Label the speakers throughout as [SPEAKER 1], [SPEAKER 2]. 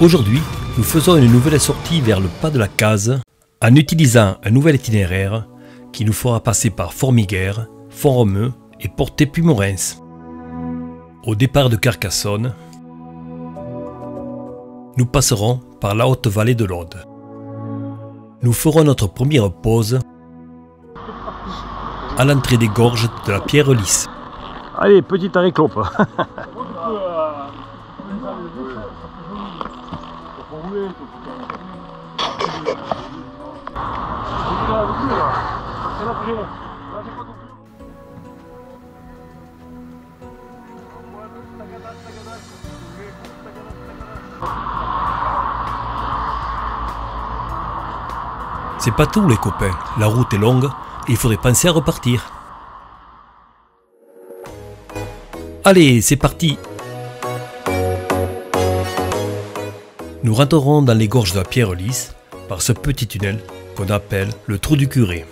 [SPEAKER 1] Aujourd'hui, nous faisons une nouvelle sortie vers le pas de la Case en utilisant un nouvel itinéraire qui nous fera passer par Formiguères, Font-Romeu et Portet-Puymorens. Au départ de Carcassonne, nous passerons par la haute vallée de l'Aude. Nous ferons notre première pause à l'entrée des gorges de la Pierre Lisse.
[SPEAKER 2] Allez, petit arrêt clope.
[SPEAKER 1] C'est pas tout les copains, la route est longue et il faudrait penser à repartir. Allez, c'est parti! Nous rentrerons dans les gorges de la Pierre Lisse par ce petit tunnel qu'on appelle le trou du curé.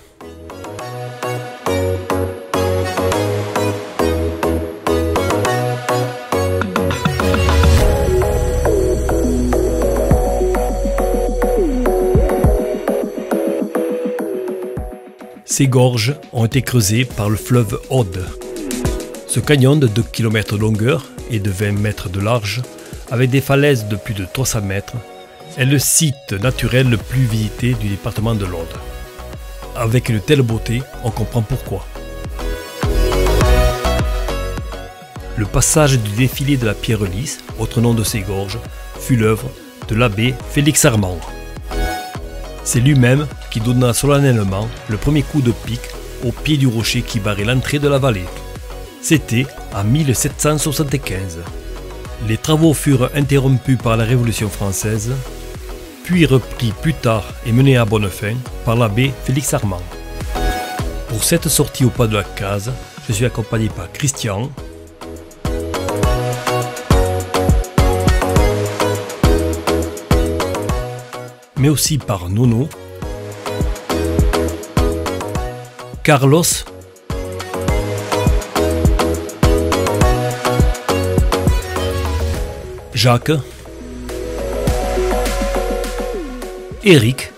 [SPEAKER 1] Ces gorges ont été creusées par le fleuve Aude. Ce canyon de 2 km de longueur et de 20 mètres de large, avec des falaises de plus de 300 mètres, est le site naturel le plus visité du département de l'Aude. Avec une telle beauté, on comprend pourquoi. Le passage du défilé de la Pierre Lisse, autre nom de ces gorges, fut l'œuvre de l'abbé Félix Armand. C'est lui-même qui donna solennellement le premier coup de pic au pied du rocher qui barrait l'entrée de la vallée. C'était en 1775. Les travaux furent interrompus par la Révolution française, puis repris plus tard et menés à bonne fin par l'abbé Félix Armand. Pour cette sortie au pas de la Case, je suis accompagné par Christian, mais aussi par Nono, Carlos, Jacques, Eric,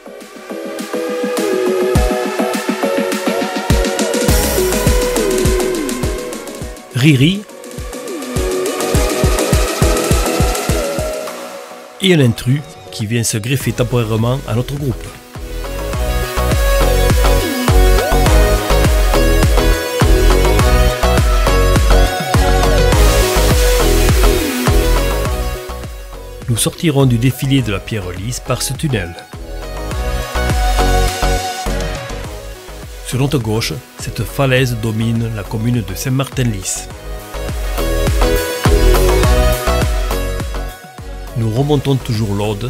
[SPEAKER 1] Riri et un intrus qui vient se greffer temporairement à notre groupe. Nous sortirons du défilé de la Pierre Lisse par ce tunnel. Sur notre gauche, cette falaise domine la commune de Saint-Martin-Lys. Nous remontons toujours l'Aude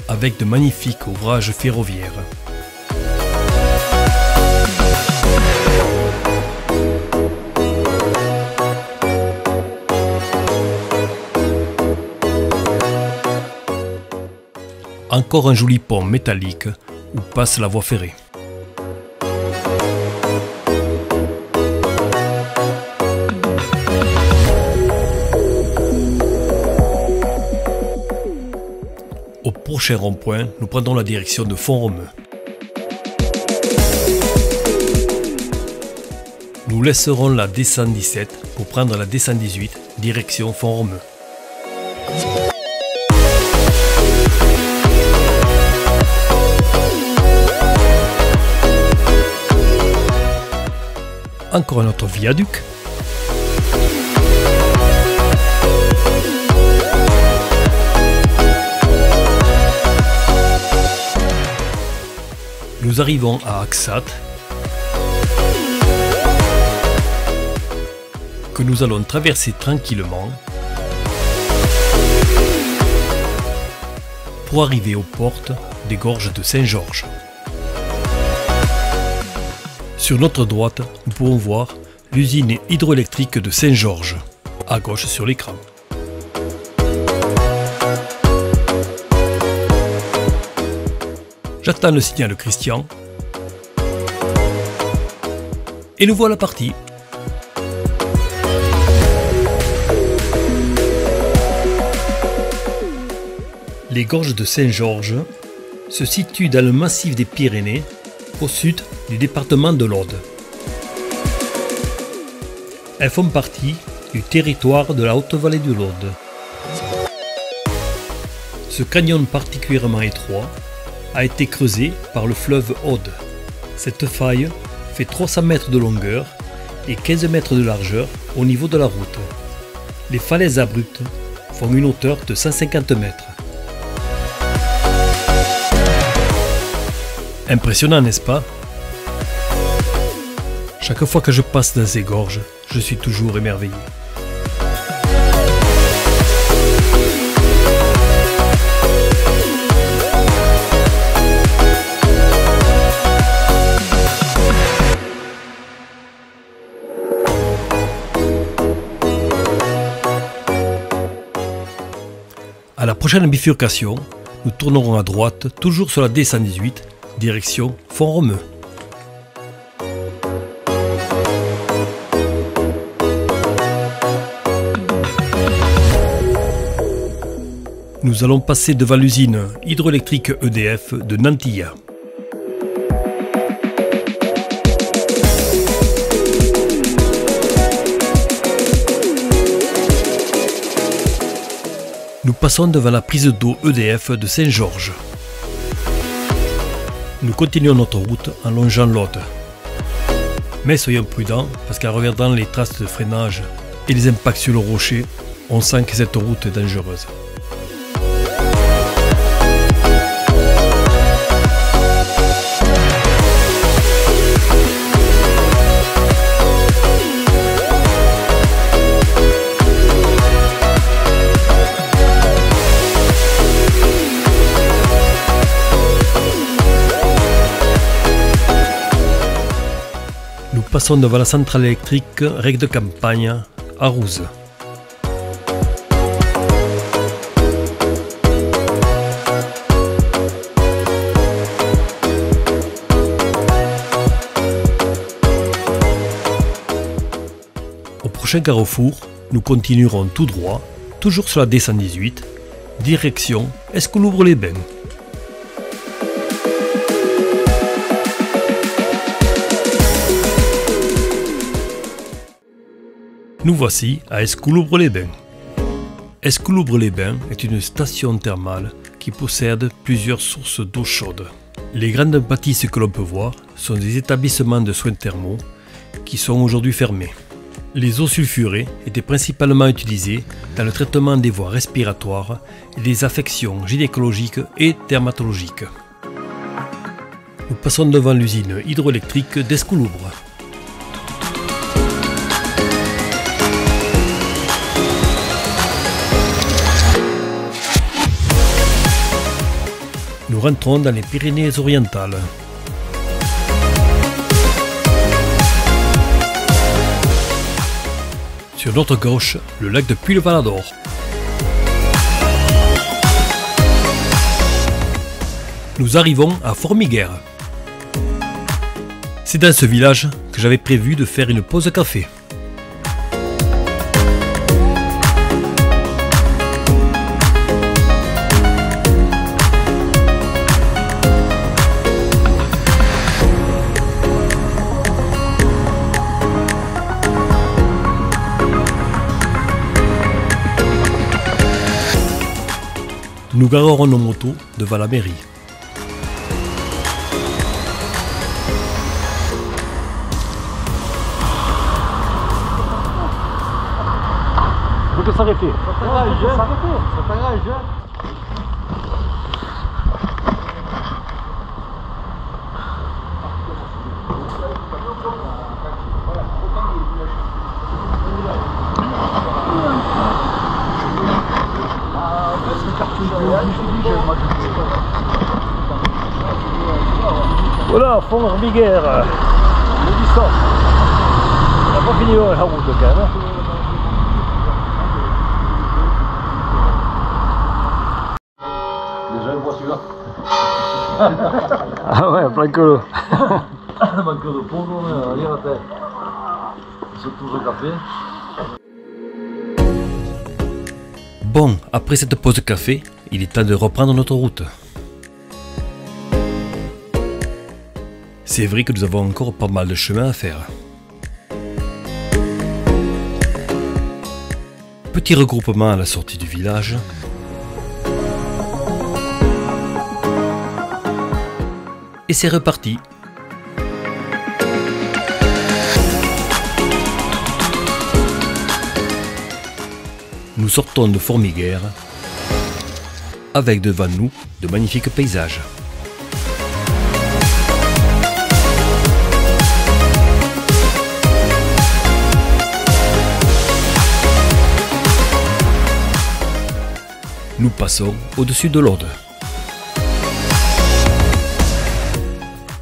[SPEAKER 1] avec de magnifiques ouvrages ferroviaires. Encore un joli pont métallique où passe la voie ferrée. Au prochain rond-point, nous prendrons la direction de Font-Romeu. Nous laisserons la D117 pour prendre la D118 direction Font-Romeu. Encore un autre viaduc. Nous arrivons à Axat, que nous allons traverser tranquillement pour arriver aux portes des gorges de Saint-Georges. Sur notre droite, nous pouvons voir l'usine hydroélectrique de Saint-Georges, à gauche sur l'écran. J'attends le signal de Christian. Et nous voilà partis. Les gorges de Saint-Georges se situent dans le massif des Pyrénées, au sud du département de l'Aude. Elles font partie du territoire de la haute vallée de l'Aude. Ce canyon particulièrement étroit a été creusé par le fleuve Aude. Cette faille fait 300 mètres de longueur et 15 mètres de largeur au niveau de la route. Les falaises abruptes font une hauteur de 150 mètres. Impressionnant, n'est-ce pas? Chaque fois que je passe dans ces gorges, je suis toujours émerveillé. À la prochaine bifurcation, nous tournerons à droite, toujours sur la D118, direction Font-Romeu. Nous allons passer devant l'usine hydroélectrique EDF de Nantilla. Nous passons devant la prise d'eau EDF de Saint-Georges. Nous continuons notre route en longeant l'Aude. Mais soyons prudents parce qu'en regardant les traces de freinage et les impacts sur le rocher, on sent que cette route est dangereuse. Nous passons devant la centrale électrique Rec de Campagne à Rouze. Au prochain carrefour, nous continuerons tout droit, toujours sur la D118, direction Escoulouvre-les-Bains. Nous voici à Escoulouvre-les-Bains. Escoulouvre-les-Bains est une station thermale qui possède plusieurs sources d'eau chaude. Les grandes bâtisses que l'on peut voir sont des établissements de soins thermaux qui sont aujourd'hui fermés. Les eaux sulfurées étaient principalement utilisées dans le traitement des voies respiratoires et des affections gynécologiques et dermatologiques. Nous passons devant l'usine hydroélectrique d'Escoulouvre. Nous rentrons dans les Pyrénées-Orientales. Sur notre gauche, le lac de Puy-le-Valador. Nous arrivons à Formiguères. C'est dans ce village que j'avais prévu de faire une pause café. Nous garerons nos motos devant la mairie.
[SPEAKER 2] Il faut s'arrêter.
[SPEAKER 1] Voilà, Font-Romiguères.
[SPEAKER 2] On dit ça.
[SPEAKER 1] On n'a pas fini la route quand même.
[SPEAKER 2] Déjà une voiture.
[SPEAKER 1] Ah ouais, plein que...
[SPEAKER 2] Manque de pont, on va dire à terre. Surtout le café.
[SPEAKER 1] Bon, après cette pause café, il est temps de reprendre notre route. C'est vrai que nous avons encore pas mal de chemin à faire. Petit regroupement à la sortie du village. Et c'est reparti. Nous sortons de Formiguères avec devant nous de magnifiques paysages. Nous passons au-dessus de l'Aude.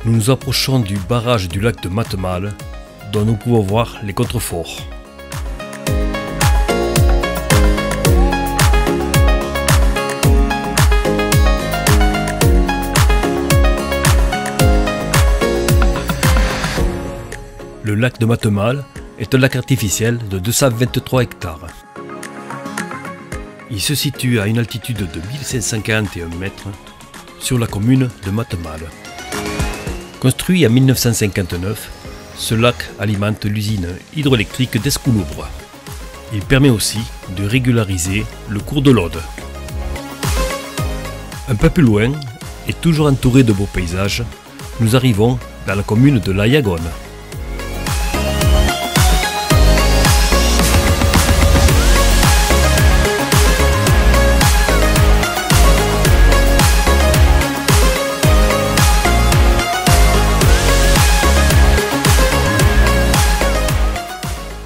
[SPEAKER 1] Nous nous approchons du barrage du lac de Mattemal, dont nous pouvons voir les contreforts. Le lac de Mattemal est un lac artificiel de 223 hectares. Il se situe à une altitude de 1541 mètres sur la commune de Mattemal. Construit en 1959, ce lac alimente l'usine hydroélectrique d'Escouloubre. Il permet aussi de régulariser le cours de l'Aude. Un peu plus loin, et toujours entouré de beaux paysages, nous arrivons dans la commune de La Yagone.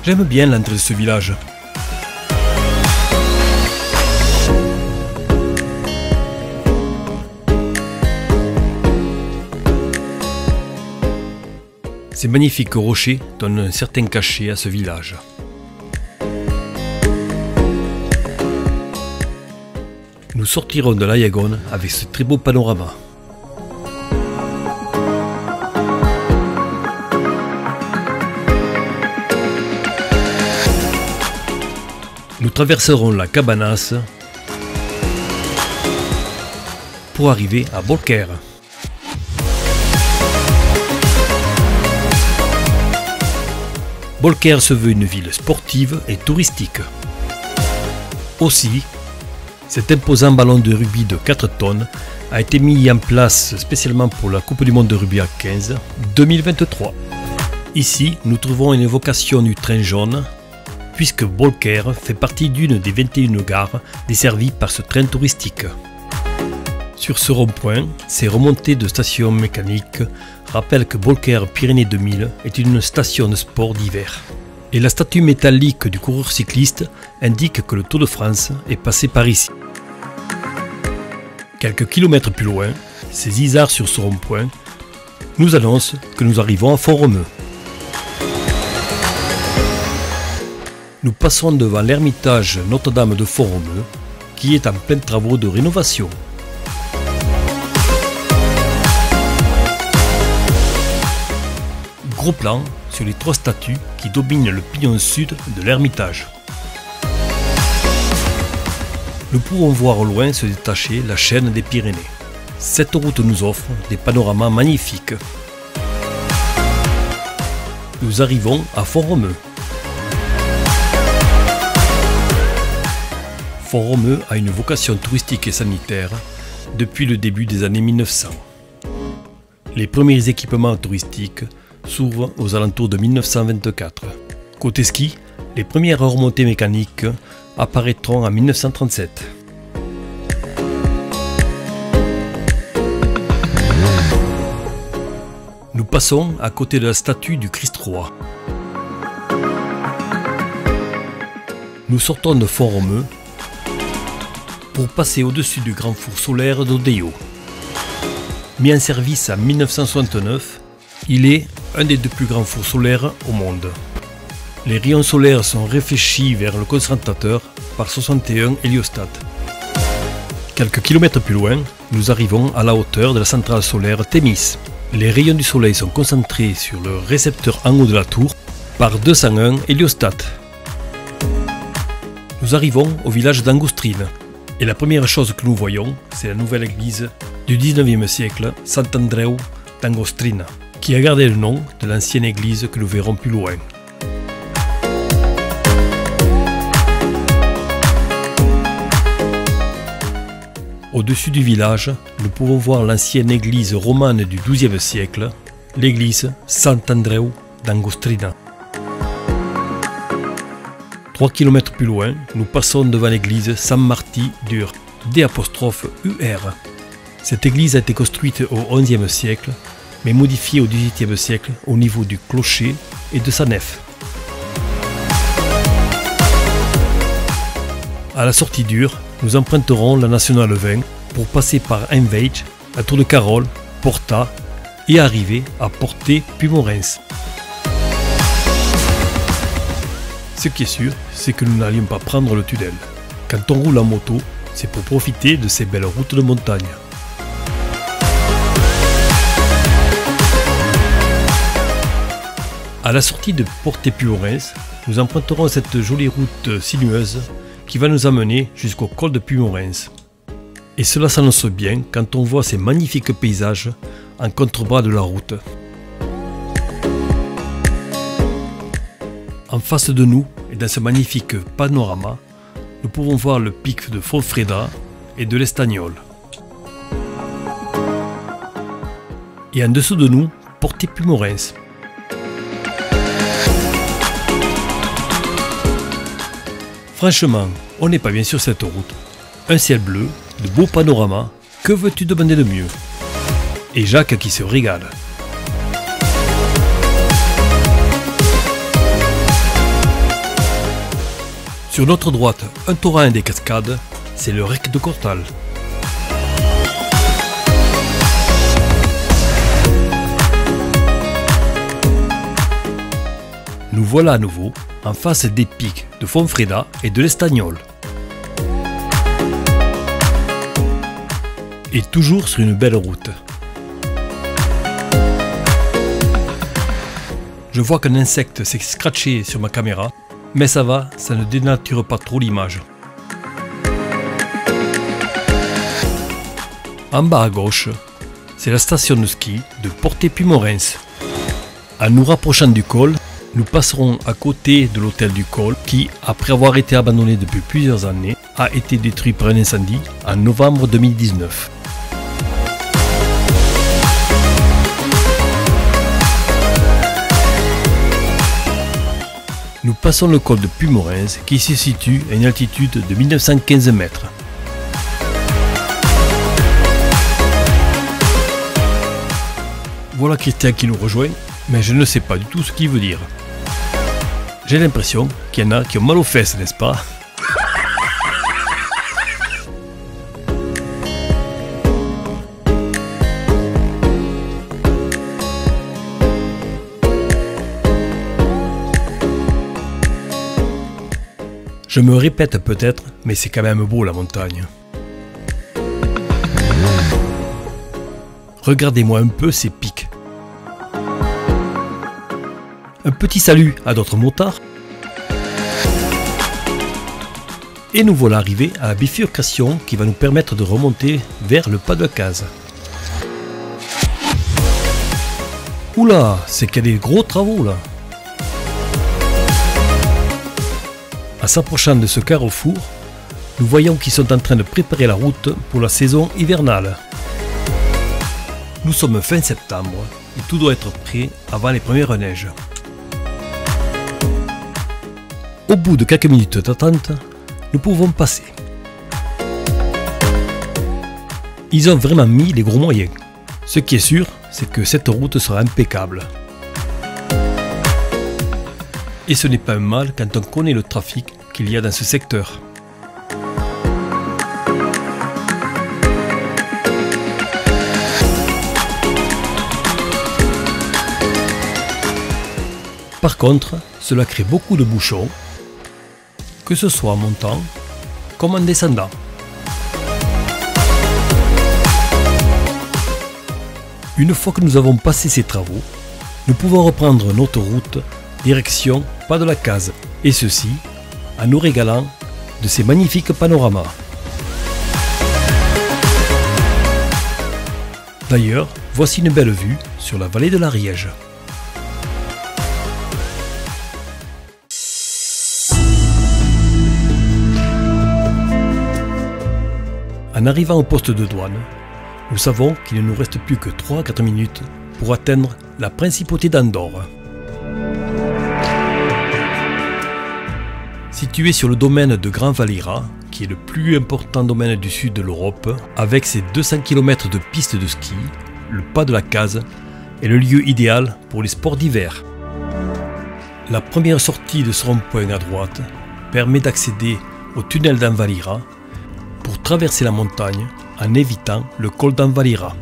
[SPEAKER 1] J'aime bien l'entrée de ce village. Ces magnifiques rochers donnent un certain cachet à ce village. Nous sortirons de La Yagone avec ce très beau panorama. Nous traverserons la Cabanasse pour arriver à Beaucaire. Beaucaire se veut une ville sportive et touristique. Aussi, cet imposant ballon de rugby de 4 tonnes a été mis en place spécialement pour la Coupe du Monde de rugby à 15 2023. Ici, nous trouvons une évocation du train jaune, puisque Beaucaire fait partie d'une des 21 gares desservies par ce train touristique. Sur ce rond-point, ces remontées de stations mécaniques rappellent que Beaucaire Pyrénées 2000 est une station de sport d'hiver. Et la statue métallique du coureur cycliste indique que le Tour de France est passé par ici. Quelques kilomètres plus loin, ces isards sur ce rond-point nous annoncent que nous arrivons à Font-Romeu. Nous passons devant l'ermitage Notre-Dame de Font-Romeu, qui est en plein travaux de rénovation. Gros plan sur les 3 statues qui dominent le pignon sud de l'ermitage. Nous pouvons voir au loin se détacher la chaîne des Pyrénées. Cette route nous offre des panoramas magnifiques. Nous arrivons à Font-Romeu. Font-Romeu a une vocation touristique et sanitaire depuis le début des années 1900. Les premiers équipements touristiques s'ouvrent aux alentours de 1924. Côté ski, les premières remontées mécaniques apparaîtront en 1937. Nous passons à côté de la statue du Christ Roi. Nous sortons de Font-Romeu pour passer au-dessus du grand four solaire d'Odéo. Mis en service en 1969, il est un des 2 plus grands fours solaires au monde. Les rayons solaires sont réfléchis vers le concentrateur par 61 héliostats. Quelques kilomètres plus loin, nous arrivons à la hauteur de la centrale solaire Thémis. Les rayons du soleil sont concentrés sur le récepteur en haut de la tour par 201 héliostats. Nous arrivons au village d'Angoustrine. Et la première chose que nous voyons, c'est la nouvelle église du 19e siècle, Sant'Andreu d'Angostrina, qui a gardé le nom de l'ancienne église que nous verrons plus loin. Au-dessus du village, nous pouvons voir l'ancienne église romane du XIIe siècle, l'église Sant'Andreu d'Angostrina. 3 km plus loin, nous passons devant l'église San Martí d'Ur, D''UR. Cette église a été construite au XIe siècle, mais modifiée au XVIIIe siècle au niveau du clocher et de sa nef. À la sortie d'Ur, nous emprunterons la Nationale 20 pour passer par Enveig, la Tour de Carol, Porta et arriver à Portet-Pumorens. Ce qui est sûr, c'est que nous n'allions pas prendre le tunnel. Quand on roule en moto, c'est pour profiter de ces belles routes de montagne. À la sortie de Portet-Pumorens, nous emprunterons cette jolie route sinueuse qui va nous amener jusqu'au col de Pumorens. Et cela s'annonce bien quand on voit ces magnifiques paysages en contrebas de la route. En face de nous, et dans ce magnifique panorama, nous pouvons voir le pic de Fontfreda et de l'Estagnol. Et en dessous de nous, Portet-Pumorens. Franchement, on n'est pas bien sur cette route. Un ciel bleu, de beaux panoramas, que veux-tu demander de mieux? Et Jacques qui se régale. Sur notre droite, un torrent des cascades, c'est le Rec de Cortal. Nous voilà à nouveau en face des pics de Fontfreda et de l'Estagnol. Et toujours sur une belle route. Je vois qu'un insecte s'est scratché sur ma caméra, mais ça va, ça ne dénature pas trop l'image. En bas à gauche, c'est la station de ski de Portet-Pumorens. En nous rapprochant du col, nous passerons à côté de l'hôtel du col qui, après avoir été abandonné depuis plusieurs années, a été détruit par un incendie en novembre 2019. Nous passons le col de Pumorens qui se situe à une altitude de 1915 mètres. Voilà Christian qui nous rejoint, mais je ne sais pas du tout ce qu'il veut dire. J'ai l'impression qu'il y en a qui ont mal aux fesses, n'est-ce pas? Je me répète peut-être, mais c'est quand même beau la montagne. Regardez-moi un peu ces pics. Un petit salut à d'autres motards. Et nous voilà arrivés à la bifurcation qui va nous permettre de remonter vers le pas de case. Oula, c'est qu'il y a des gros travaux là. En s'approchant de ce carrefour, nous voyons qu'ils sont en train de préparer la route pour la saison hivernale. Nous sommes fin septembre et tout doit être prêt avant les premières neiges. Au bout de quelques minutes d'attente, nous pouvons passer. Ils ont vraiment mis les gros moyens. Ce qui est sûr, c'est que cette route sera impeccable. Et ce n'est pas un mal quand on connaît le trafic qu'il y a dans ce secteur. Par contre, cela crée beaucoup de bouchons, que ce soit en montant comme en descendant. Une fois que nous avons passé ces travaux, nous pouvons reprendre notre route direction pas de la case, et ceci en nous régalant de ces magnifiques panoramas. D'ailleurs, voici une belle vue sur la vallée de l'Ariège. En arrivant au poste de douane, nous savons qu'il ne nous reste plus que 3 à 4 minutes pour atteindre la principauté d'Andorre. Situé sur le domaine de Grand Valira, qui est le plus important domaine du sud de l'Europe, avec ses 200 km de pistes de ski, le Pas de la Case est le lieu idéal pour les sports d'hiver. La première sortie de ce rond-point à droite permet d'accéder au tunnel d'Envalira pour traverser la montagne en évitant le col d'Envalira.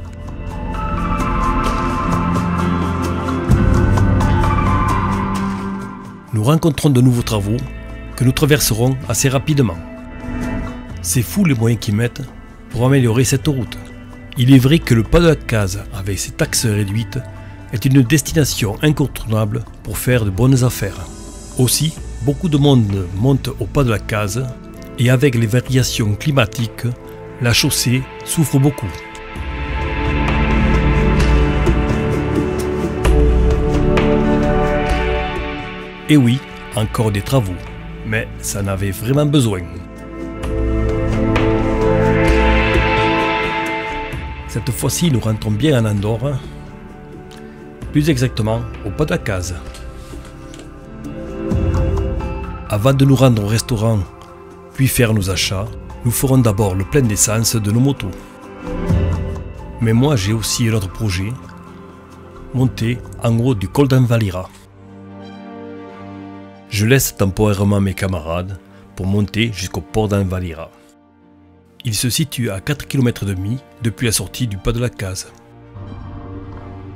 [SPEAKER 1] Nous rencontrons de nouveaux travaux que nous traverserons assez rapidement. C'est fou les moyens qu'ils mettent pour améliorer cette route. Il est vrai que le Pas de la Case, avec ses taxes réduites, est une destination incontournable pour faire de bonnes affaires. Aussi, beaucoup de monde monte au Pas de la Case et avec les variations climatiques, la chaussée souffre beaucoup. Et oui, encore des travaux, mais ça en avait vraiment besoin. Cette fois-ci, nous rentrons bien en Andorre, plus exactement au Pas de la Case. Avant de nous rendre au restaurant, puis faire nos achats, nous ferons d'abord le plein d'essence de nos motos. Mais moi j'ai aussi un autre projet, monter en haut du col d'Envalira. Je laisse temporairement mes camarades pour monter jusqu'au port d'Envalira. Il se situe à 4,5 km depuis la sortie du Pas de la Case.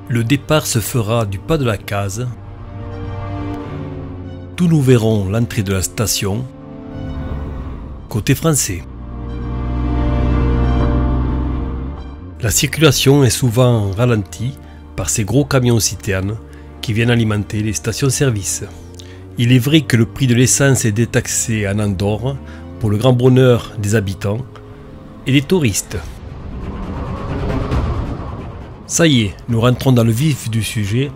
[SPEAKER 1] Le départ se fera du Pas de la Case. Tous nous verrons l'entrée de la station côté français. La circulation est souvent ralentie par ces gros camions-citernes qui viennent alimenter les stations-service. Il est vrai que le prix de l'essence est détaxé en Andorre pour le grand bonheur des habitants et des touristes. Ça y est, nous rentrons dans le vif du sujet.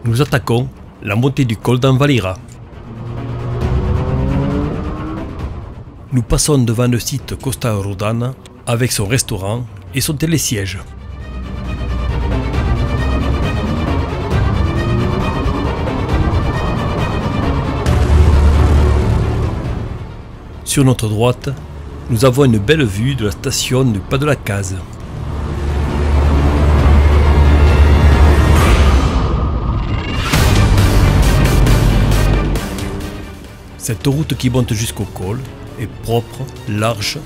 [SPEAKER 1] Nous attaquons la montée du col d'Envalira. Nous passons devant le site Costa Rodana avec son restaurant et son télésiège. Sur notre droite, nous avons une belle vue de la station du Pas de la Case. Cette route qui monte jusqu'au col est propre, large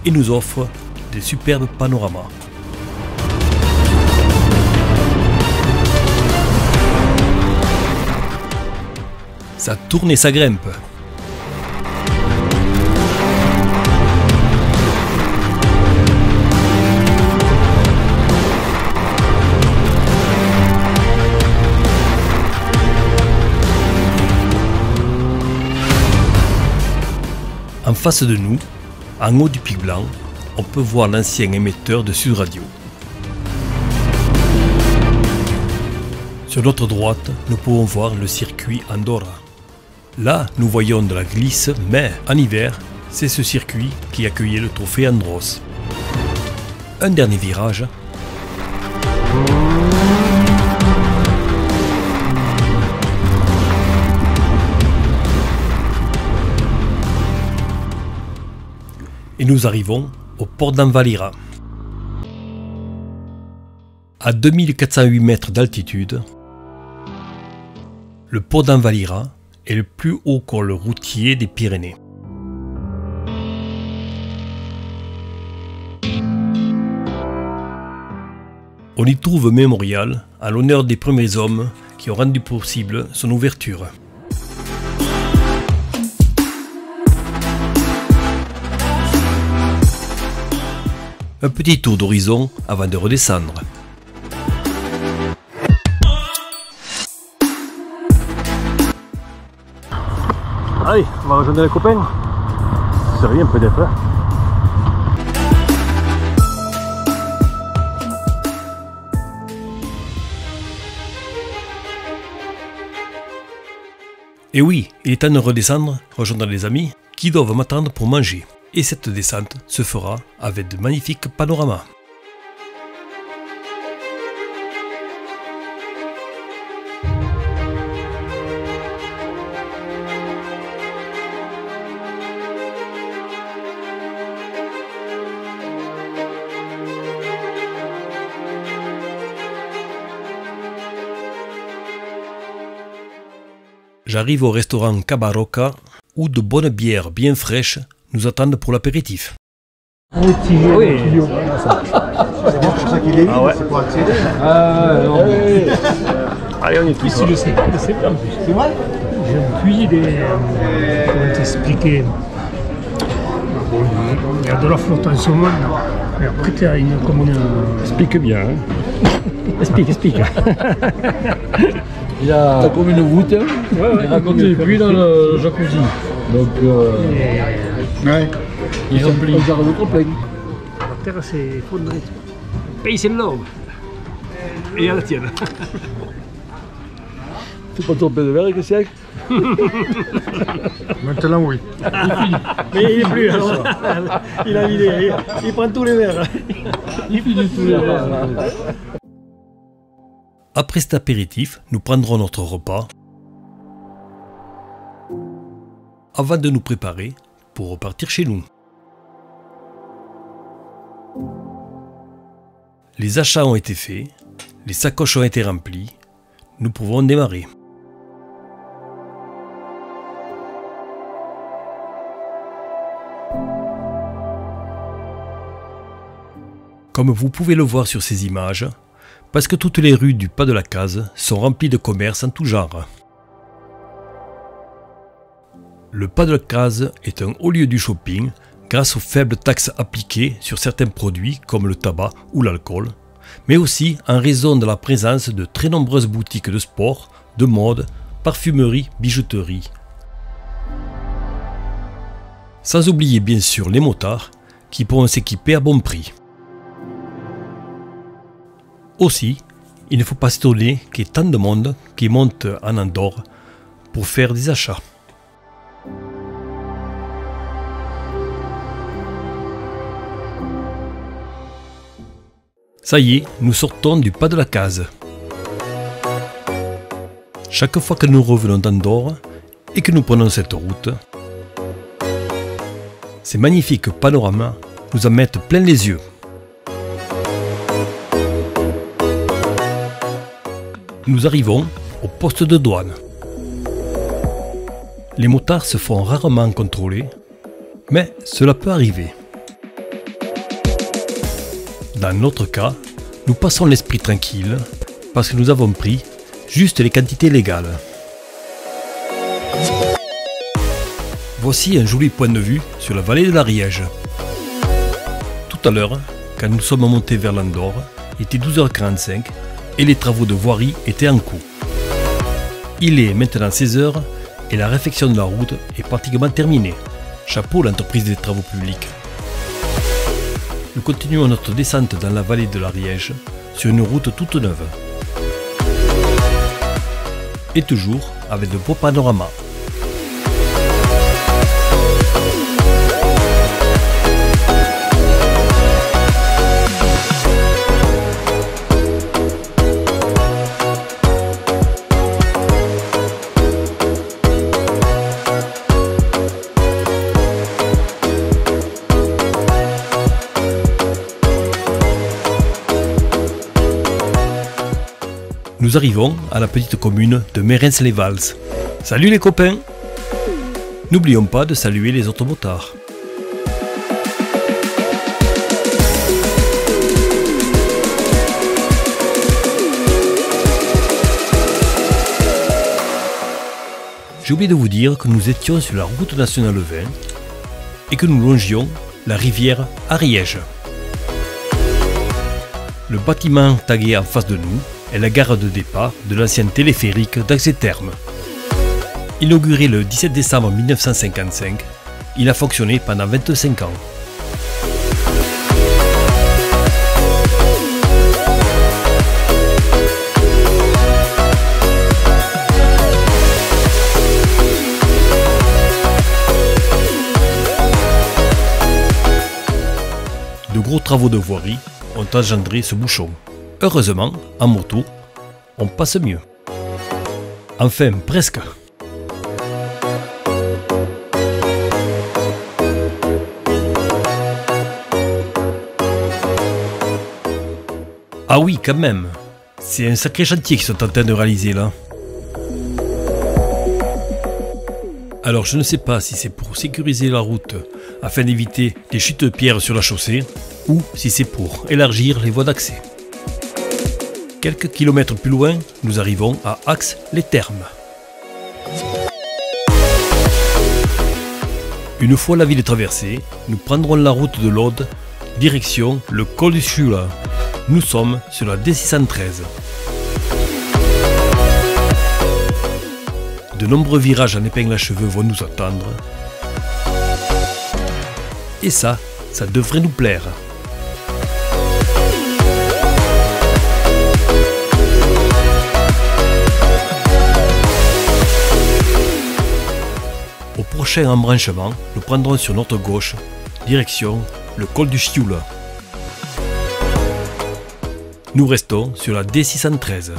[SPEAKER 1] et nous offre des superbes panoramas. Ça tourne et ça grimpe. En face de nous, en haut du pic blanc, on peut voir l'ancien émetteur de Sud Radio. Sur notre droite, nous pouvons voir le circuit Andorra. Là, nous voyons de la glisse, mais en hiver, c'est ce circuit qui accueillait le trophée Andros. Un dernier virage. Et nous arrivons au port d'Envalira. À 2408 mètres d'altitude, le port d'Envalira est le plus haut col routier des Pyrénées. On y trouve un mémorial à l'honneur des premiers hommes qui ont rendu possible son ouverture. Un petit tour d'horizon avant de redescendre.
[SPEAKER 2] Allez, on va rejoindre les copains. C'est rien peut-être.
[SPEAKER 1] Et oui, il est temps de redescendre, rejoindre les amis qui doivent m'attendre pour manger. Et cette descente se fera avec de magnifiques panoramas. J'arrive au restaurant Cabarocca où de bonnes bières bien fraîches nous attendent pour l'apéritif.
[SPEAKER 3] Oui, c'est pour ça qu'il est
[SPEAKER 2] Ah ouais.
[SPEAKER 3] c'est pour accéder.
[SPEAKER 2] Allez, on y est tous.
[SPEAKER 4] Ici, le c'est en plus.
[SPEAKER 3] C'est vrai?
[SPEAKER 4] J'ai un puits comment t'expliquer. Bon, il y a de la flotte en ce moment, mais après, tu as comme une.
[SPEAKER 2] Explique bien. Hein.
[SPEAKER 4] Explique.
[SPEAKER 2] Il y a comme une voûte. Il raconte et puis dans le jacuzzi. Donc,
[SPEAKER 3] Ouais.
[SPEAKER 2] il remplit. Il arrive au complet.
[SPEAKER 4] La terre s'est effondrée. Pays, c'est l'homme. Et à la tienne.
[SPEAKER 2] C'est pas ton de verre que c'est.
[SPEAKER 3] Maintenant, oui.
[SPEAKER 4] Mais il est plus alors. Il a vidé. Il prend tous les verres.
[SPEAKER 2] Il finit tous les verres.
[SPEAKER 1] Après cet apéritif, nous prendrons notre repas avant de nous préparer pour repartir chez nous. Les achats ont été faits, les sacoches ont été remplies, nous pouvons démarrer. Comme vous pouvez le voir sur ces images, parce que toutes les rues du Pas de la Case sont remplies de commerces en tout genre. Le Pas de la Case est un haut lieu du shopping grâce aux faibles taxes appliquées sur certains produits comme le tabac ou l'alcool, mais aussi en raison de la présence de très nombreuses boutiques de sport, de mode, parfumerie, bijouterie. Sans oublier bien sûr les motards qui pourront s'équiper à bon prix. Aussi, il ne faut pas s'étonner qu'il y ait tant de monde qui monte en Andorre pour faire des achats. Ça y est, nous sortons du Pas de la Case. Chaque fois que nous revenons d'Andorre et que nous prenons cette route, ces magnifiques panoramas nous en mettent plein les yeux. Nous arrivons au poste de douane. Les motards se font rarement contrôler, mais cela peut arriver. Dans notre cas, nous passons l'esprit tranquille parce que nous avons pris juste les quantités légales. Voici un joli point de vue sur la vallée de l'Ariège. Tout à l'heure, quand nous sommes montés vers l'Andorre, il était 12h45 et les travaux de voirie étaient en cours. Il est maintenant 16h et la réfection de la route est pratiquement terminée. Chapeau l'entreprise des travaux publics. Nous continuons notre descente dans la vallée de l'Ariège sur une route toute neuve. Et toujours avec de beaux panoramas. Nous arrivons à la petite commune de Mérens-les-Vals. Salut les copains! N'oublions pas de saluer les autres motards. J'ai oublié de vous dire que nous étions sur la route nationale 20 et que nous longions la rivière Ariège. Le bâtiment tagué en face de nous est la gare de départ de l'ancien téléphérique d'Axet-Terme. Inauguré le 17 décembre 1955, il a fonctionné pendant 25 ans. gros travaux de voirie ont engendré ce bouchon. Heureusement, en moto, on passe mieux. Enfin, presque. Ah oui, quand même. C'est un sacré chantier qu'ils sont en train de réaliser là. Alors je ne sais pas si c'est pour sécuriser la route afin d'éviter des chutes de pierres sur la chaussée ou si c'est pour élargir les voies d'accès. Quelques kilomètres plus loin, nous arrivons à Ax-les-Thermes. Une fois la ville traversée, nous prendrons la route de l'Aude, direction le col du Sciula. Nous sommes sur la D613. De nombreux virages en épingle à cheveux vont nous attendre. Et ça devrait nous plaire. Au prochain embranchement, nous prendrons sur notre gauche, direction le col du Sciula. Nous restons sur la D613.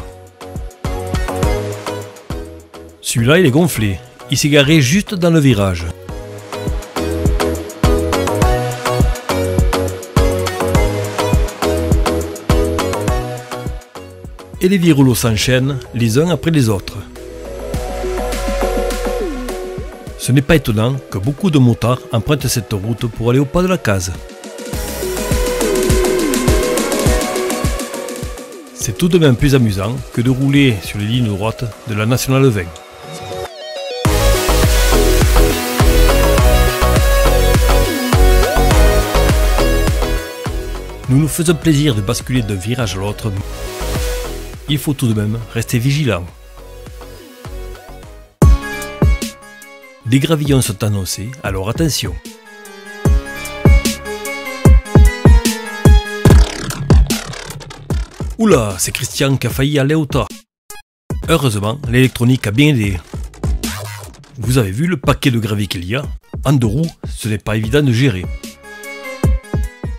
[SPEAKER 1] Celui-là, il est gonflé. Il s'est garé juste dans le virage. Et les virulos s'enchaînent les uns après les autres. Ce n'est pas étonnant que beaucoup de motards empruntent cette route pour aller au pas de la case. C'est tout de même plus amusant que de rouler sur les lignes droites de la Nationale 20. Nous nous faisons plaisir de basculer d'un virage à l'autre. Il faut tout de même rester vigilant. Des gravillons sont annoncés, alors attention. Oula, c'est Christian qui a failli aller au tas. Heureusement, l'électronique a bien aidé. Vous avez vu le paquet de gravier qu'il y a? En deux roues, ce n'est pas évident de gérer.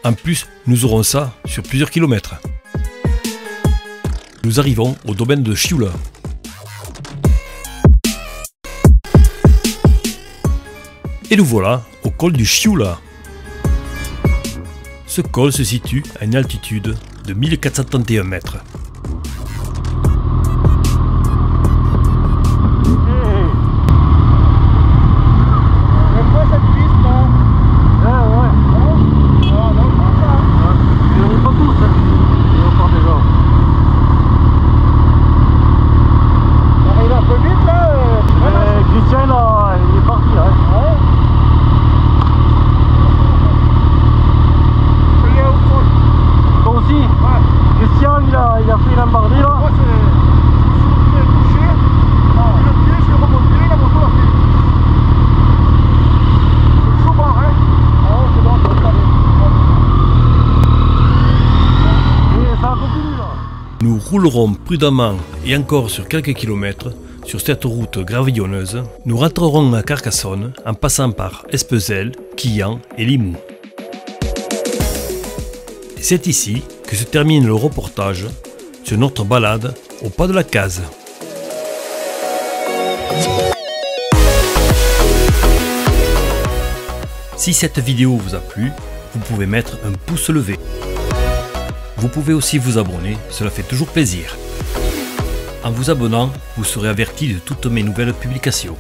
[SPEAKER 1] En plus, nous aurons ça sur plusieurs kilomètres. Nous arrivons au domaine de Sciula. Et nous voilà au col du Sciula. Ce col se situe à une altitude de 1431 mètres.
[SPEAKER 2] Il a fait l'embardé là. Moi c'est touché. Et le pied je l'ai remonté, la moto a fait. C'est chaud barre hein. Ah c'est bon, ça va aller. Et ça continue là.
[SPEAKER 1] Nous roulerons prudemment et encore sur quelques kilomètres sur cette route gravillonneuse. Nous rentrerons à Carcassonne en passant par Espezel, Quillan et Limoux. Et c'est ici que se termine le reportage sur notre balade au pas de la case. Si cette vidéo vous a plu, vous pouvez mettre un pouce levé. Vous pouvez aussi vous abonner, cela fait toujours plaisir. En vous abonnant, vous serez averti de toutes mes nouvelles publications.